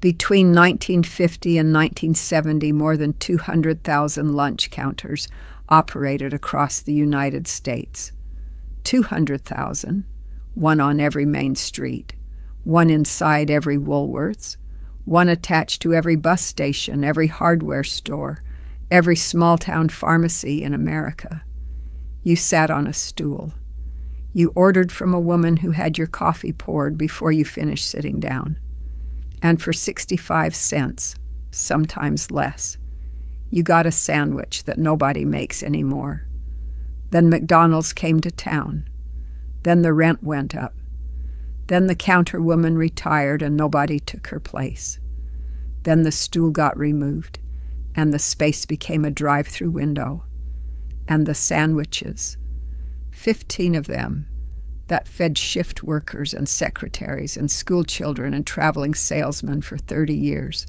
Between 1950 and 1970, more than 200,000 lunch counters operated across the United States. 200,000, one on every main street, one inside every Woolworths, one attached to every bus station, every hardware store, every small-town pharmacy in America. You sat on a stool. You ordered from a woman who had your coffee poured before you finished sitting down. And for 65 cents, sometimes less, you got a sandwich that nobody makes anymore. Then McDonald's came to town. Then the rent went up. Then the counter woman retired and nobody took her place. Then the stool got removed, and the space became a drive-through window. And the sandwiches, 15 of them, that fed shift workers and secretaries and schoolchildren and traveling salesmen for 30 years,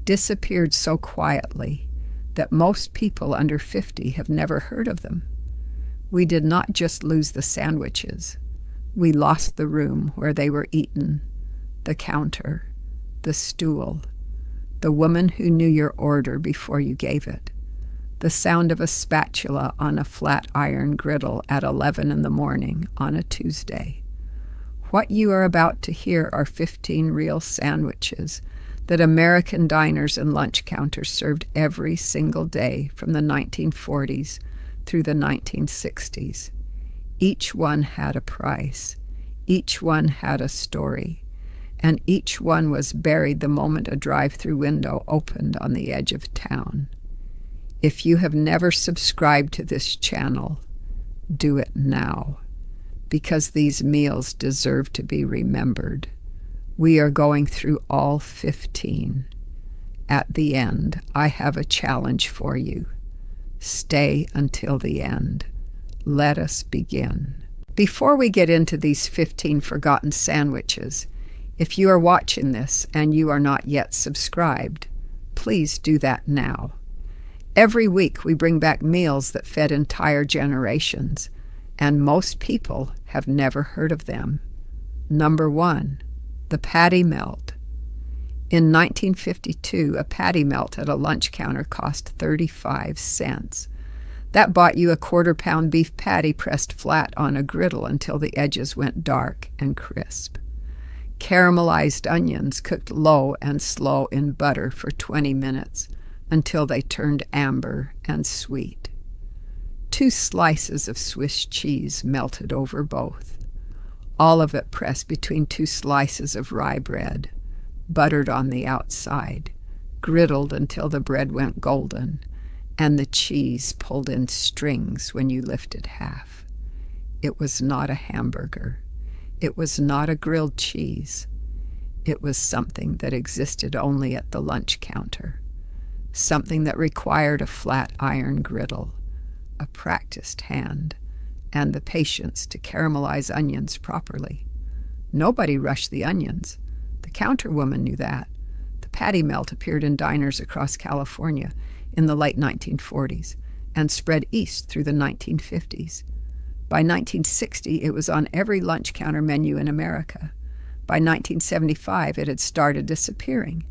disappeared so quietly that most people under 50 have never heard of them. We did not just lose the sandwiches. We lost the room where they were eaten, the counter, the stool, the woman who knew your order before you gave it, the sound of a spatula on a flat iron griddle at 11 in the morning on a Tuesday. What you are about to hear are 15 real sandwiches that American diners and lunch counters served every single day from the 1940s through the 1960s. Each one had a price. Each one had a story. And each one was buried the moment a drive-through window opened on the edge of town. If you have never subscribed to this channel, do it now, because these meals deserve to be remembered. We are going through all 15. At the end, I have a challenge for you. Stay until the end. Let us begin. Before we get into these 15 forgotten sandwiches, if you are watching this and you are not yet subscribed, please do that now. Every week we bring back meals that fed entire generations, and most people have never heard of them. Number 1, the patty melt. In 1952, a patty melt at a lunch counter cost 35 cents. That bought you a quarter-pound beef patty pressed flat on a griddle until the edges went dark and crisp. Caramelized onions cooked low and slow in butter for 20 minutes until they turned amber and sweet. 2 slices of Swiss cheese melted over both, all of it pressed between 2 slices of rye bread, buttered on the outside, griddled until the bread went golden, and the cheese pulled in strings when you lifted half. It was not a hamburger. It was not a grilled cheese. It was something that existed only at the lunch counter, something that required a flat iron griddle, a practiced hand, and the patience to caramelize onions properly. Nobody rushed the onions. The counter woman knew that. The patty melt appeared in diners across California in the late 1940s and spread east through the 1950s. By 1960, it was on every lunch counter menu in America. By 1975, it had started disappearing.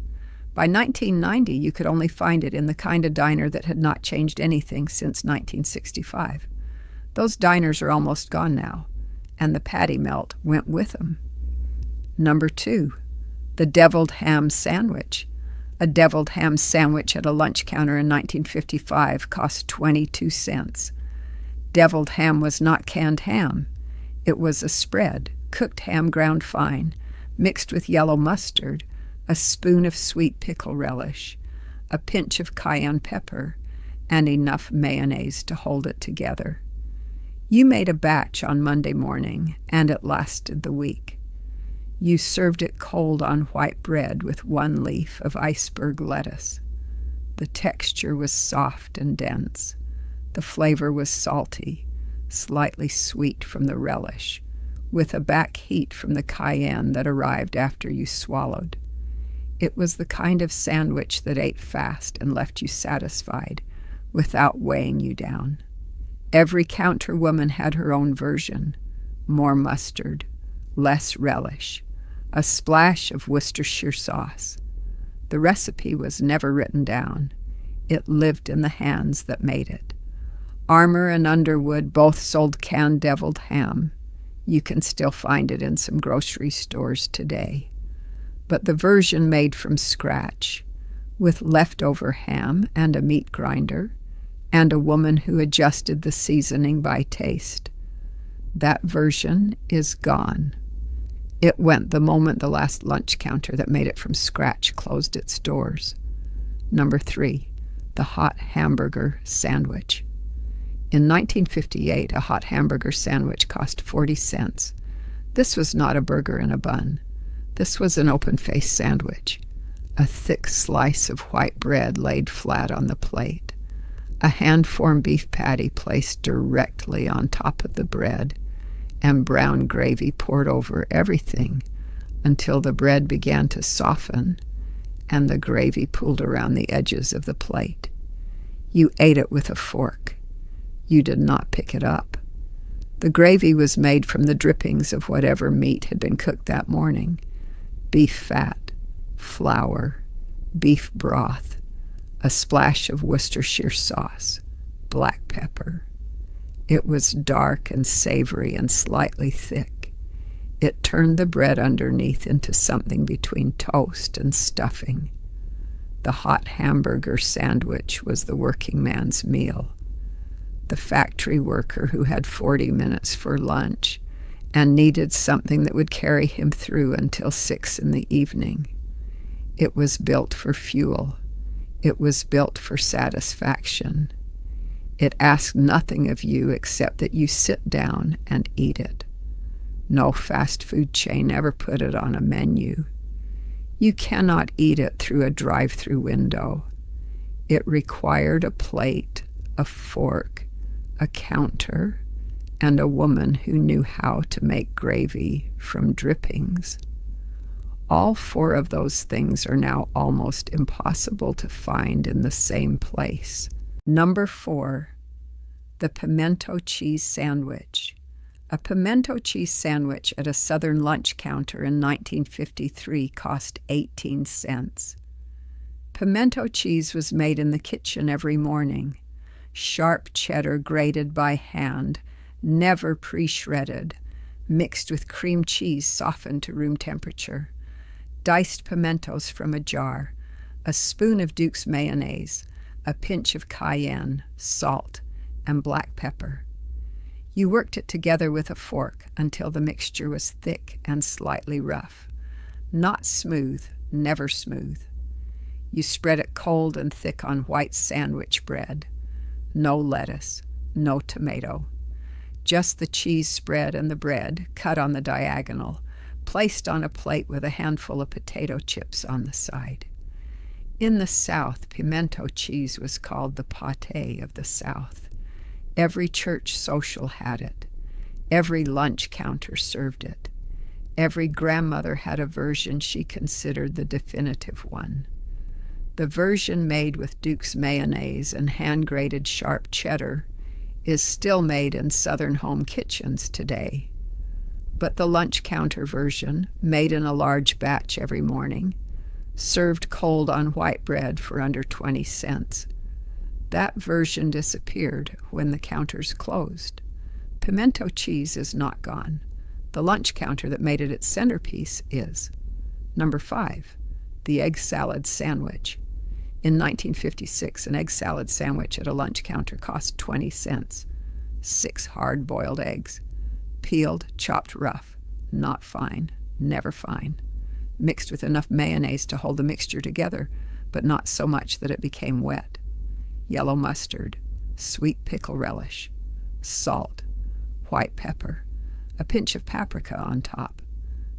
By 1990, you could only find it in the kind of diner that had not changed anything since 1965. Those diners are almost gone now, and the patty melt went with them. Number 2, the deviled ham sandwich. A deviled ham sandwich at a lunch counter in 1955 cost 22 cents. Deviled ham was not canned ham. It was a spread, cooked ham ground fine, mixed with yellow mustard, a spoon of sweet pickle relish, a pinch of cayenne pepper, and enough mayonnaise to hold it together. You made a batch on Monday morning, and it lasted the week. You served it cold on white bread with 1 leaf of iceberg lettuce. The texture was soft and dense. The flavor was salty, slightly sweet from the relish, with a back heat from the cayenne that arrived after you swallowed. It was the kind of sandwich that ate fast and left you satisfied without weighing you down. Every counter woman had her own version: more mustard, less relish, a splash of Worcestershire sauce, The recipe was never written down. It lived in the hands that made it. Armour and Underwood both sold canned deviled ham. You can still find it in some grocery stores today. But the version made from scratch, with leftover ham and a meat grinder, and a woman who adjusted the seasoning by taste, that version is gone. It went the moment the last lunch counter that made it from scratch closed its doors. Number 3, the hot hamburger sandwich. In 1958, a hot hamburger sandwich cost 40 cents. This was not a burger in a bun. This was an open-faced sandwich, a thick slice of white bread laid flat on the plate, a hand-formed beef patty placed directly on top of the bread, and brown gravy poured over everything until the bread began to soften and the gravy pooled around the edges of the plate. You ate it with a fork. You did not pick it up. The gravy was made from the drippings of whatever meat had been cooked that morning: beef fat, flour, beef broth, a splash of Worcestershire sauce, black pepper. It was dark and savory and slightly thick. It turned the bread underneath into something between toast and stuffing. The hot hamburger sandwich was the working man's meal. The factory worker who had 40 minutes for lunch and needed something that would carry him through until 6 in the evening. It was built for fuel. It was built for satisfaction. It asked nothing of you except that you sit down and eat it. No fast food chain ever put it on a menu. You cannot eat it through a drive-through window. It required a plate, a fork, a counter, and a woman who knew how to make gravy from drippings. All 4 of those things are now almost impossible to find in the same place. Number 4, the pimento cheese sandwich. A pimento cheese sandwich at a Southern lunch counter in 1953 cost 18 cents. Pimento cheese was made in the kitchen every morning. Sharp cheddar grated by hand, never pre-shredded, mixed with cream cheese softened to room temperature, diced pimentos from a jar, a spoon of Duke's mayonnaise, a pinch of cayenne, salt, and black pepper. You worked it together with a fork until the mixture was thick and slightly rough. Not smooth, never smooth. You spread it cold and thick on white sandwich bread. No lettuce, no tomato. Just the cheese spread and the bread, cut on the diagonal, placed on a plate with a handful of potato chips on the side. In the South, pimento cheese was called the pâté of the South. Every church social had it. Every lunch counter served it. Every grandmother had a version she considered the definitive one. The version made with Duke's mayonnaise and hand-grated sharp cheddar is still made in Southern home kitchens today. But the lunch counter version, made in a large batch every morning, served cold on white bread for under 20 cents. That version disappeared when the counters closed. Pimento cheese is not gone. The lunch counter that made it its centerpiece is. Number 5, the egg salad sandwich. In 1956, an egg salad sandwich at a lunch counter cost 20 cents. 6 hard-boiled eggs. Peeled, chopped rough, not fine, never fine. Mixed with enough mayonnaise to hold the mixture together, but not so much that it became wet. Yellow mustard, sweet pickle relish, salt, white pepper, a pinch of paprika on top.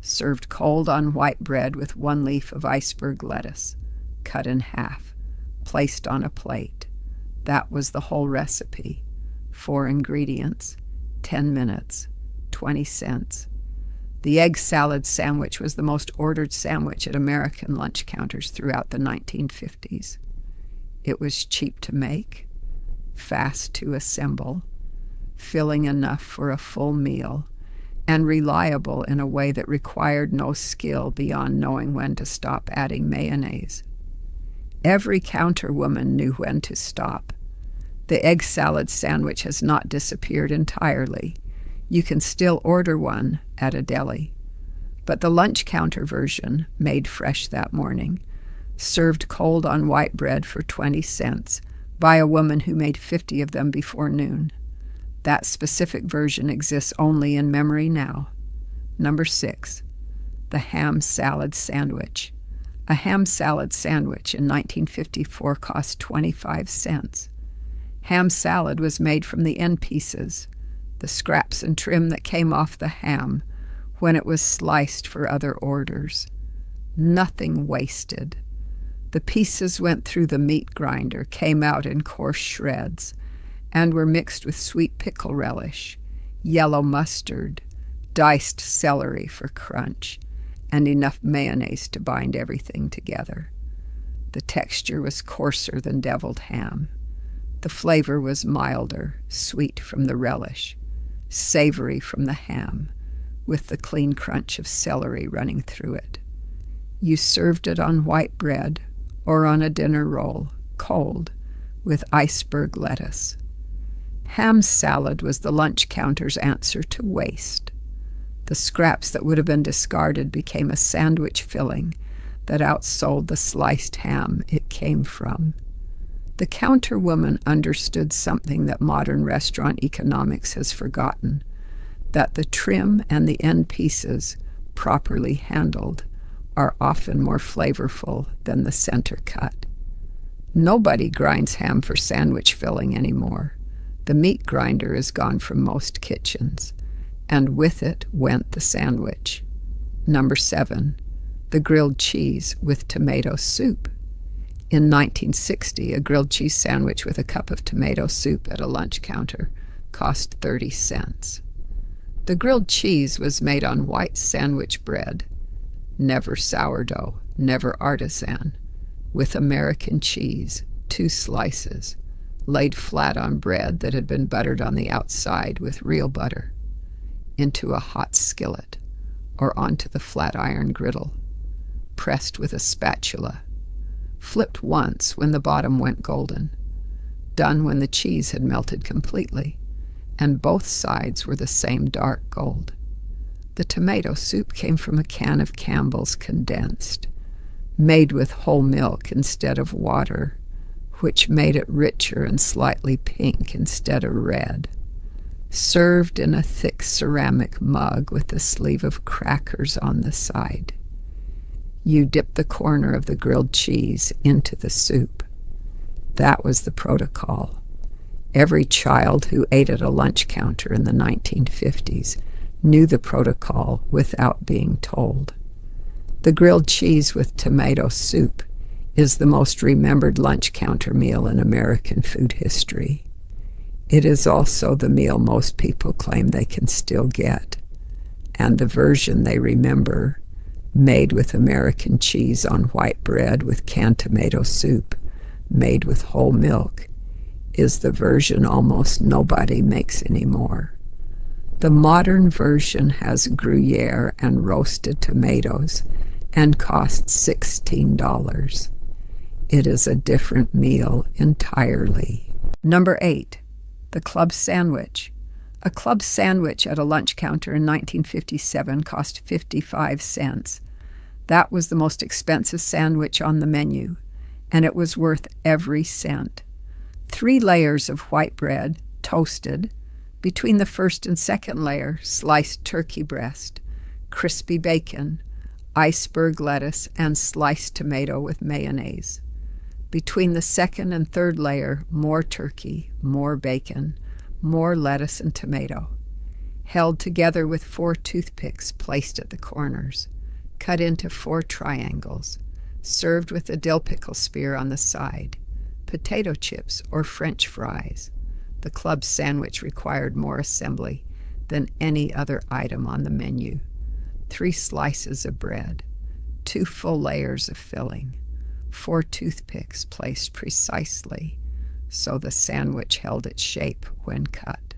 Served cold on white bread with 1 leaf of iceberg lettuce, cut in half, placed on a plate. That was the whole recipe. 4 ingredients, 10 minutes, 20 cents. The egg salad sandwich was the most ordered sandwich at American lunch counters throughout the 1950s. It was cheap to make, fast to assemble, filling enough for a full meal, and reliable in a way that required no skill beyond knowing when to stop adding mayonnaise. Every counterwoman knew when to stop. The egg salad sandwich has not disappeared entirely. You can still order one at a deli. But the lunch counter version, made fresh that morning, served cold on white bread for 20 cents by a woman who made 50 of them before noon. That specific version exists only in memory now. Number 6, the ham salad sandwich. A ham salad sandwich in 1954 cost 25 cents. Ham salad was made from the end pieces, the scraps and trim that came off the ham when it was sliced for other orders. Nothing wasted. The pieces went through the meat grinder, came out in coarse shreds, and were mixed with sweet pickle relish, yellow mustard, diced celery for crunch, and enough mayonnaise to bind everything together. The texture was coarser than deviled ham. The flavor was milder, sweet from the relish, savory from the ham, with the clean crunch of celery running through it. You served it on white bread or on a dinner roll, cold, with iceberg lettuce. Ham salad was the lunch counter's answer to waste. The scraps that would have been discarded became a sandwich filling that outsold the sliced ham it came from. The counterwoman understood something that modern restaurant economics has forgotten, that the trim and the end pieces, properly handled, are often more flavorful than the center cut. Nobody grinds ham for sandwich filling anymore. The meat grinder is gone from most kitchens, and with it went the sandwich. Number 7, the grilled cheese with tomato soup. In 1960, a grilled cheese sandwich with a cup of tomato soup at a lunch counter cost 30 cents. The grilled cheese was made on white sandwich bread, never sourdough, never artisan, with American cheese, 2 slices, laid flat on bread that had been buttered on the outside with real butter, into a hot skillet or onto the flat iron griddle, pressed with a spatula, flipped once when the bottom went golden, done when the cheese had melted completely, and both sides were the same dark gold. The tomato soup came from a can of Campbell's condensed, made with whole milk instead of water, which made it richer and slightly pink instead of red, served in a thick ceramic mug with a sleeve of crackers on the side. You dipped the corner of the grilled cheese into the soup. That was the protocol. Every child who ate at a lunch counter in the 1950s knew the protocol without being told. The grilled cheese with tomato soup is the most remembered lunch counter meal in American food history. It is also the meal most people claim they can still get, and the version they remember, made with American cheese on white bread with canned tomato soup, made with whole milk, is the version almost nobody makes anymore. The modern version has Gruyere and roasted tomatoes and costs $16. It is a different meal entirely. Number 8, the club sandwich. A club sandwich at a lunch counter in 1957 cost 55 cents. That was the most expensive sandwich on the menu, and it was worth every cent. 3 layers of white bread, toasted. Between the first and second layer, sliced turkey breast, crispy bacon, iceberg lettuce, and sliced tomato with mayonnaise. Between the second and third layer, more turkey, more bacon, more lettuce and tomato, held together with 4 toothpicks placed at the corners, cut into 4 triangles, served with a dill pickle spear on the side, potato chips or French fries. The club sandwich required more assembly than any other item on the menu. 3 slices of bread, 2 full layers of filling, 4 toothpicks placed precisely so the sandwich held its shape when cut.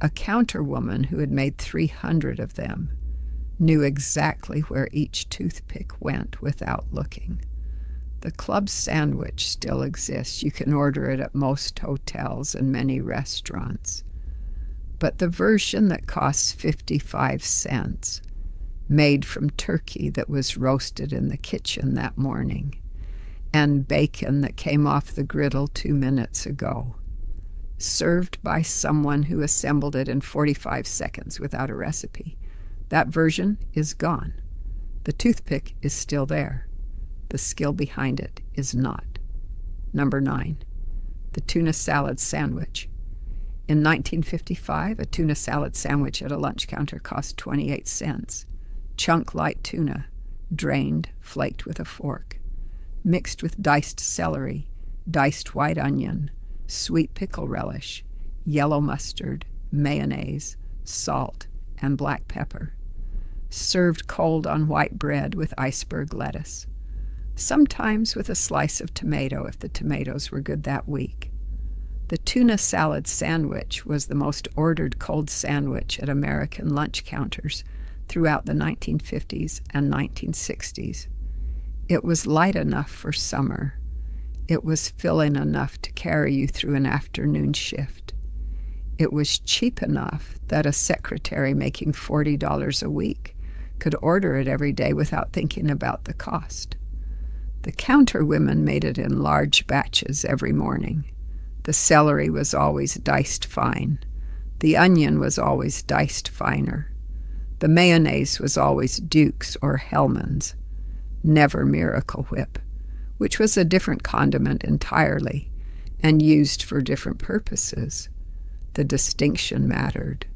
A counterwoman who had made 300 of them knew exactly where each toothpick went without looking. The club sandwich still exists. You can order it at most hotels and many restaurants. But the version that costs 55 cents, made from turkey that was roasted in the kitchen that morning, and bacon that came off the griddle 2 minutes ago, served by someone who assembled it in 45 seconds without a recipe. That version is gone. The toothpick is still there. The skill behind it is not. Number 9, the tuna salad sandwich. In 1955, a tuna salad sandwich at a lunch counter cost 28 cents. Chunk light tuna, drained, flaked with a fork, mixed with diced celery, diced white onion, sweet pickle relish, yellow mustard, mayonnaise, salt, and black pepper. Served cold on white bread with iceberg lettuce. Sometimes with a slice of tomato if the tomatoes were good that week. The tuna salad sandwich was the most ordered cold sandwich at American lunch counters throughout the 1950s and 1960s. It was light enough for summer. It was filling enough to carry you through an afternoon shift. It was cheap enough that a secretary making $40 a week could order it every day without thinking about the cost. The counter women made it in large batches every morning. The celery was always diced fine. The onion was always diced finer. The mayonnaise was always Duke's or Hellman's, never Miracle Whip, which was a different condiment entirely and used for different purposes. The distinction mattered.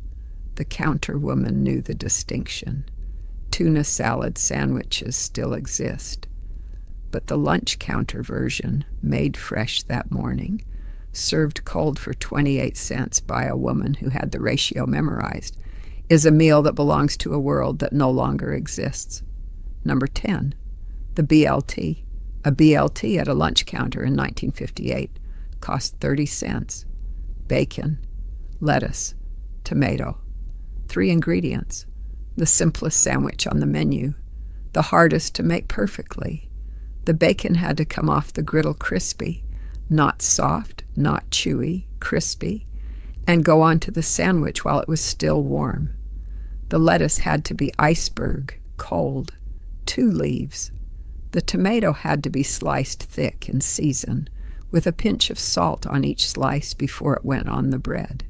The counter woman knew the distinction. Tuna salad sandwiches still exist. But the lunch counter version, made fresh that morning, served cold for 28 cents by a woman who had the ratio memorized, is a meal that belongs to a world that no longer exists. Number 10, the BLT. A BLT at a lunch counter in 1958 cost 30 cents. Bacon, lettuce, tomato. 3 ingredients. The simplest sandwich on the menu, the hardest to make perfectly. The bacon had to come off the griddle crispy, not soft, not chewy, crispy, and go onto the sandwich while it was still warm. The lettuce had to be iceberg, cold, 2 leaves. The tomato had to be sliced thick and seasoned, with a pinch of salt on each slice before it went on the bread.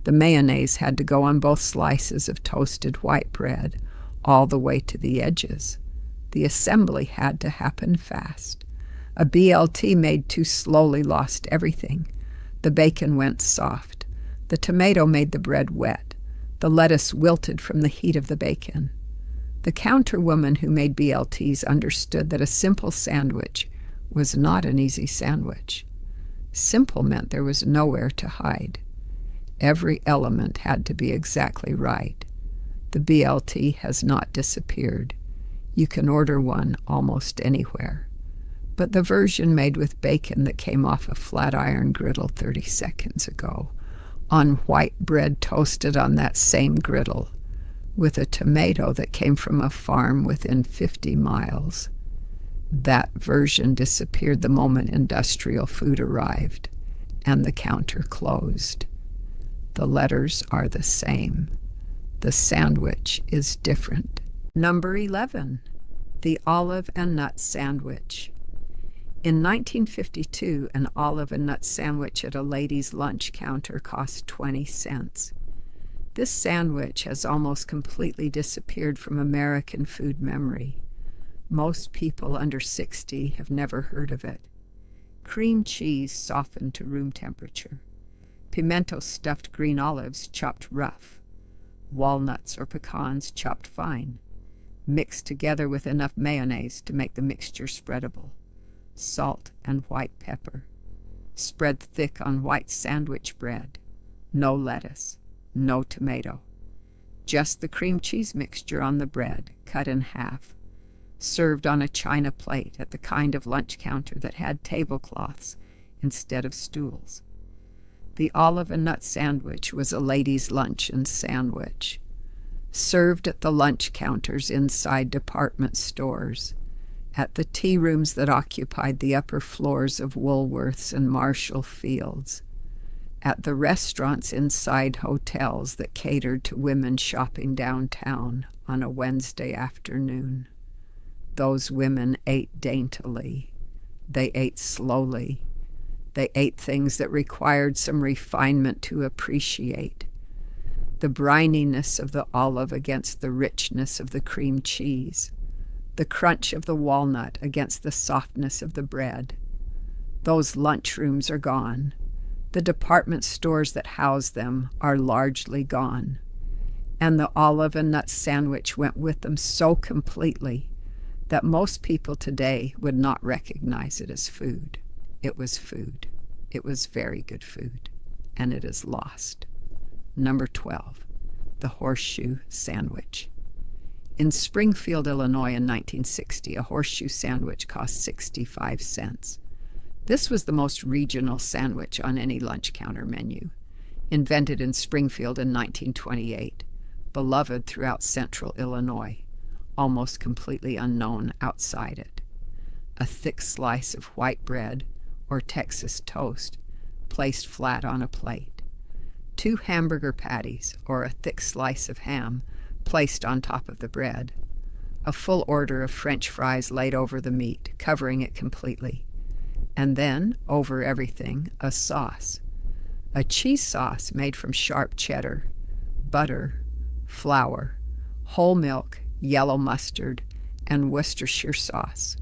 The mayonnaise had to go on both slices of toasted white bread, all the way to the edges. The assembly had to happen fast. A BLT made too slowly lost everything. The bacon went soft. The tomato made the bread wet. The lettuce wilted from the heat of the bacon. The counter woman who made BLTs understood that a simple sandwich was not an easy sandwich. Simple meant there was nowhere to hide. Every element had to be exactly right. The BLT has not disappeared. You can order one almost anywhere. But the version made with bacon that came off a flat iron griddle 30 seconds ago, on white bread toasted on that same griddle, with a tomato that came from a farm within 50 miles. That version disappeared the moment industrial food arrived and the counter closed. The letters are the same. The sandwich is different. Number 11, the olive and nut sandwich. In 1952, an olive and nut sandwich at a ladies' lunch counter cost 20 cents. This sandwich has almost completely disappeared from American food memory. Most people under 60 have never heard of it. Cream cheese softened to room temperature. Pimento stuffed green olives chopped rough. Walnuts or pecans chopped fine. Mixed together with enough mayonnaise to make the mixture spreadable. Salt and white pepper. Spread thick on white sandwich bread. No lettuce. No tomato. Just the cream cheese mixture on the bread, cut in half. Served on a china plate at the kind of lunch counter that had tablecloths instead of stools. The olive and nut sandwich was a ladies' luncheon sandwich. Served at the lunch counters inside department stores. at the tea rooms that occupied the upper floors of Woolworths and Marshall Fields, at the restaurants inside hotels that catered to women shopping downtown on a Wednesday afternoon. Those women ate daintily. They ate slowly. They ate things that required some refinement to appreciate. The brininess of the olive against the richness of the cream cheese. The crunch of the walnut against the softness of the bread. Those lunchrooms are gone. The department stores that house them are largely gone. And the olive and nut sandwich went with them so completely that most people today would not recognize it as food. It was food. It was very good food. And it is lost. Number 12, the horseshoe sandwich. In Springfield, Illinois in 1960, a horseshoe sandwich cost 65 cents. This was the most regional sandwich on any lunch counter menu. Invented in Springfield in 1928, beloved throughout central Illinois, almost completely unknown outside it. A thick slice of white bread or Texas toast placed flat on a plate. 2 hamburger patties or a thick slice of ham placed on top of the bread. A full order of French fries laid over the meat, covering it completely. And then, over everything, a sauce. A cheese sauce made from sharp cheddar, butter, flour, whole milk, yellow mustard, and Worcestershire sauce.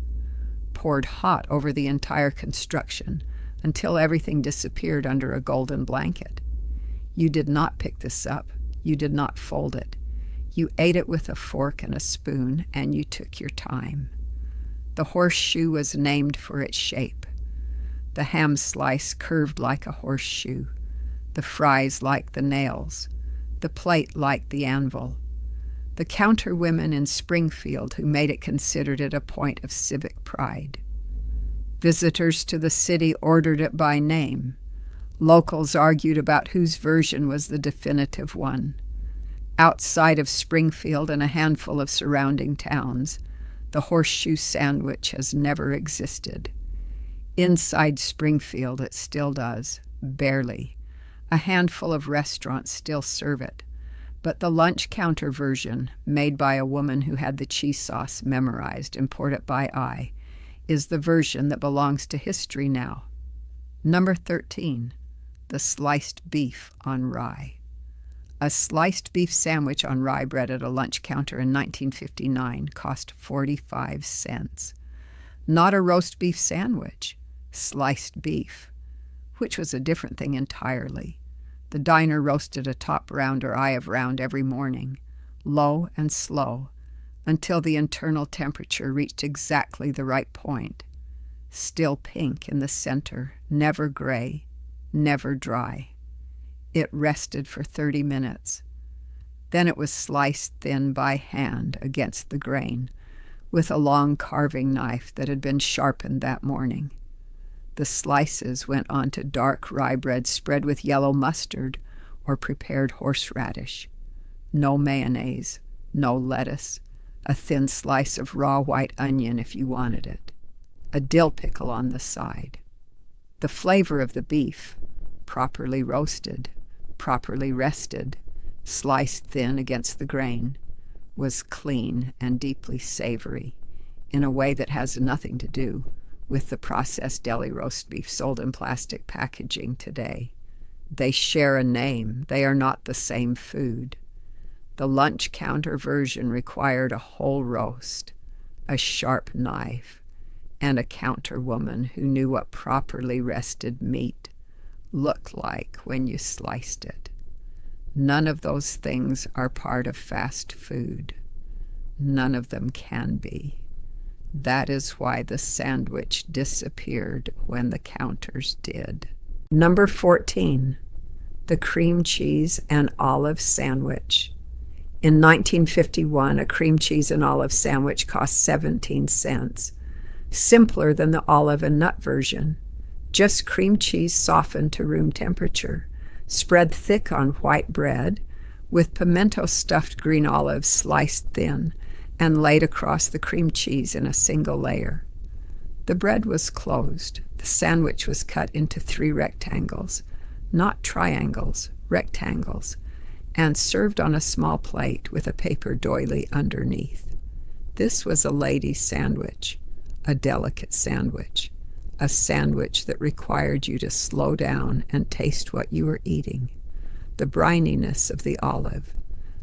Poured hot over the entire construction until everything disappeared under a golden blanket. You did not pick this up. You did not fold it. You ate it with a fork and a spoon, and you took your time. The horseshoe was named for its shape. The ham slice curved like a horseshoe, the fries like the nails, the plate like the anvil. The counter women in Springfield who made it considered it a point of civic pride. Visitors to the city ordered it by name. Locals argued about whose version was the definitive one. Outside of Springfield and a handful of surrounding towns, the horseshoe sandwich has never existed. Inside Springfield, it still does, barely. A handful of restaurants still serve it, but the lunch counter version, made by a woman who had the cheese sauce memorized and poured it by eye, is the version that belongs to history now. Number 13, the sliced beef on rye. A sliced beef sandwich on rye bread at a lunch counter in 1959 cost 45 cents. Not a roast beef sandwich, sliced beef, which was a different thing entirely. The diner roasted a top round or eye of round every morning, low and slow, until the internal temperature reached exactly the right point. Still pink in the center, never gray, never dry. It rested for 30 minutes. Then it was sliced thin by hand against the grain with a long carving knife that had been sharpened that morning. The slices went onto dark rye bread spread with yellow mustard or prepared horseradish. No mayonnaise, no lettuce, a thin slice of raw white onion if you wanted it, a dill pickle on the side. The flavor of the beef, properly roasted, properly rested, sliced thin against the grain, was clean and deeply savory in a way that has nothing to do with the processed deli roast beef sold in plastic packaging today. They share a name. They are not the same food. The lunch counter version required a whole roast, a sharp knife, and a counter woman who knew what properly rested meat looked like when you sliced it. None of those things are part of fast food. None of them can be. That is why the sandwich disappeared when the counters did. Number 14, the cream cheese and olive sandwich. In 1951, a cream cheese and olive sandwich cost 17 cents, simpler than the olive and nut version. Just cream cheese softened to room temperature, spread thick on white bread, with pimento stuffed green olives sliced thin, and laid across the cream cheese in a single layer. The bread was closed. The sandwich was cut into 3 rectangles, not triangles, rectangles, and served on a small plate with a paper doily underneath. This was a lady's sandwich, a delicate sandwich, a sandwich that required you to slow down and taste what you were eating, the brininess of the olive,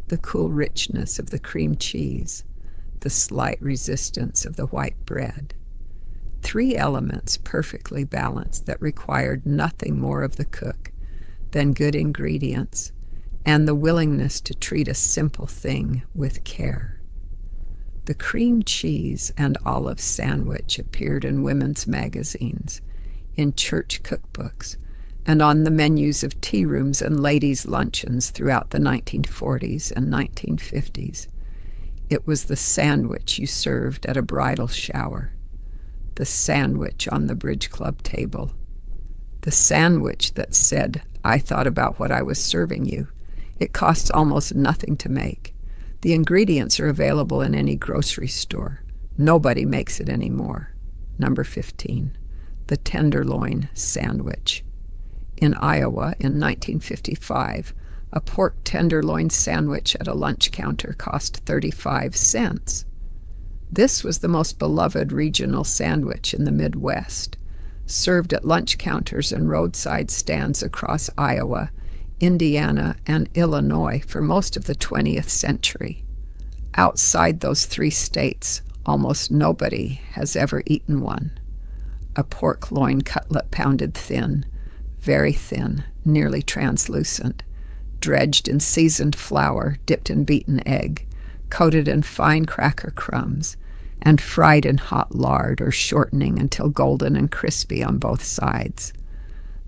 the cool richness of the cream cheese, the slight resistance of the white bread. 3 elements perfectly balanced that required nothing more of the cook than good ingredients and the willingness to treat a simple thing with care. The cream cheese and olive sandwich appeared in women's magazines, in church cookbooks, and on the menus of tea rooms and ladies' luncheons throughout the 1940s and 1950s. It was the sandwich you served at a bridal shower, the sandwich on the bridge club table, the sandwich that said, "I thought about what I was serving you. It costs almost nothing to make. The ingredients are available in any grocery store. Nobody makes it anymore." Number 15, the tenderloin sandwich. In Iowa in 1955, a pork tenderloin sandwich at a lunch counter cost 35 cents. This was the most beloved regional sandwich in the Midwest, served at lunch counters and roadside stands across Iowa, Indiana, and Illinois for most of the 20th century. Outside those 3 states, almost nobody has ever eaten one. A pork loin cutlet pounded thin, very thin, nearly translucent, dredged in seasoned flour, dipped in beaten egg, coated in fine cracker crumbs, and fried in hot lard or shortening until golden and crispy on both sides.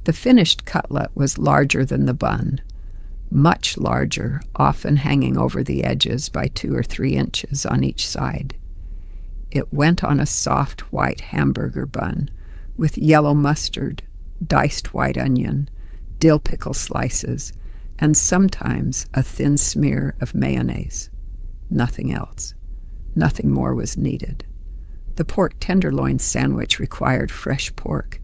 The finished cutlet was larger than the bun, much larger, often hanging over the edges by 2 or 3 inches on each side. It went on a soft white hamburger bun with yellow mustard, diced white onion, dill pickle slices, and sometimes a thin smear of mayonnaise. Nothing else. Nothing more was needed. The pork tenderloin sandwich required fresh pork,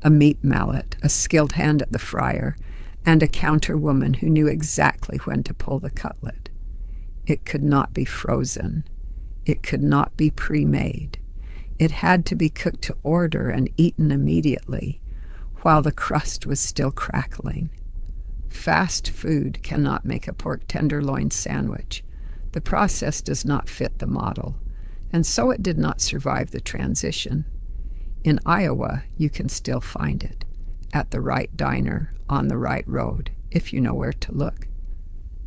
a meat mallet, a skilled hand at the fryer, and a counter woman who knew exactly when to pull the cutlet. It could not be frozen. It could not be pre-made. It had to be cooked to order and eaten immediately, while the crust was still crackling. Fast food cannot make a pork tenderloin sandwich. The process does not fit the model, and so it did not survive the transition. In Iowa, you can still find it, at the right diner, on the right road, if you know where to look.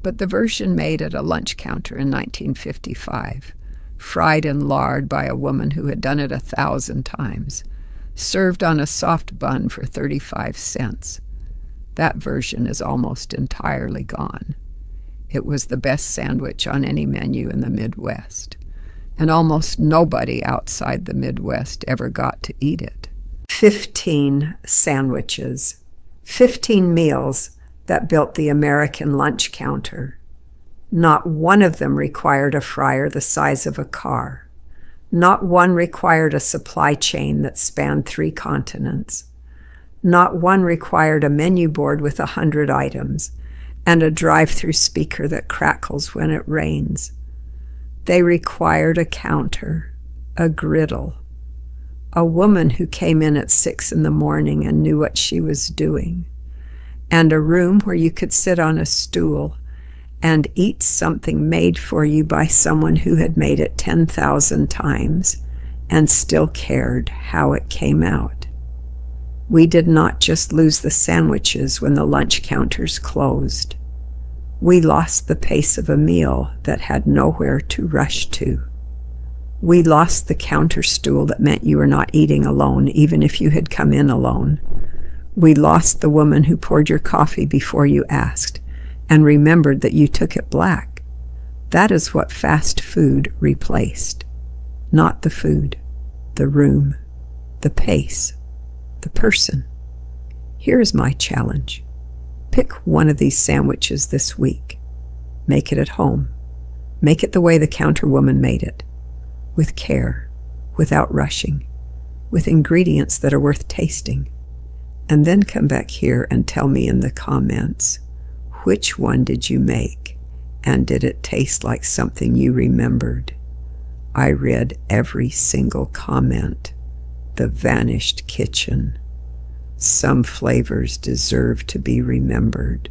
But the version made at a lunch counter in 1955, fried in lard by a woman who had done it 1,000 times, served on a soft bun for 35 cents. That version is almost entirely gone. It was the best sandwich on any menu in the Midwest, and almost nobody outside the Midwest ever got to eat it. 15 sandwiches, 15 meals that built the American lunch counter. Not one of them required a fryer the size of a car. Not one required a supply chain that spanned 3 continents. Not one required a menu board with 100 items and a drive-through speaker that crackles when it rains. They required a counter, a griddle, a woman who came in at 6 in the morning and knew what she was doing, and a room where you could sit on a stool and eat something made for you by someone who had made it 10,000 times and still cared how it came out. We did not just lose the sandwiches when the lunch counters closed. We lost the pace of a meal that had nowhere to rush to. We lost the counter stool that meant you were not eating alone, even if you had come in alone. We lost the woman who poured your coffee before you asked and remembered that you took it black. That is what fast food replaced. Not the food, the room, the pace, the person. Here is my challenge. Pick one of these sandwiches this week. Make it at home. Make it the way the counterwoman made it, with care, without rushing, with ingredients that are worth tasting. And then come back here and tell me in the comments, which one did you make, and did it taste like something you remembered? I read every single comment. The vanished kitchen. Some flavors deserve to be remembered.